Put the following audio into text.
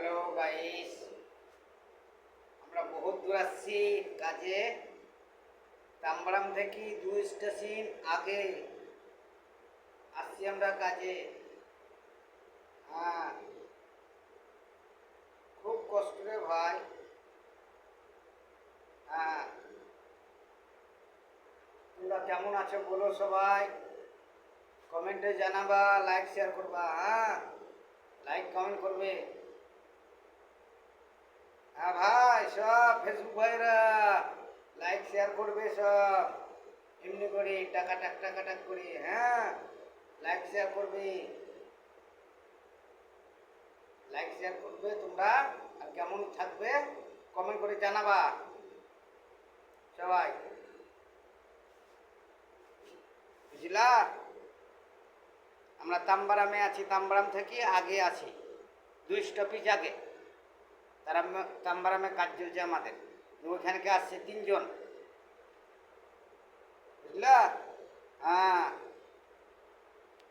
Hello guys, আমরা বহুত দূর আসছি কাজে। তাম্বারাম থেকে 2 স্টেশন আগে আসছি আমরা কাজে। হ্যাঁ, খুব কষ্ট রে ভাই। হ্যাঁ, তোমরা কেমন আছো বলো সবাই, কমেন্টে জানাবা, লাইক শেয়ার করবা। হ্যাঁ, লাইক কমেন্ট করবে। হ্যাঁ ভাই, সব ফেসবুক ভাইরা লাইক শেয়ার করবে সব, এমনি করে টাকা টাক টাকা টাক করে। হ্যাঁ, লাইক শেয়ার করবে, লাইক শেয়ার করবে তোমরা। আর কেমন থাকবে কমেন্ট করে জানাবা সবাই, বুঝলা? আমরা তাম্বারামে আছি, তাম্বারাম থেকে আগে আছি, 2 স্টপেজ আগে। তারা তাম্বারামে কাজ চলছে আমাদের, ওইখানকে আসছে 3 জন, বুঝলা? হ্যাঁ।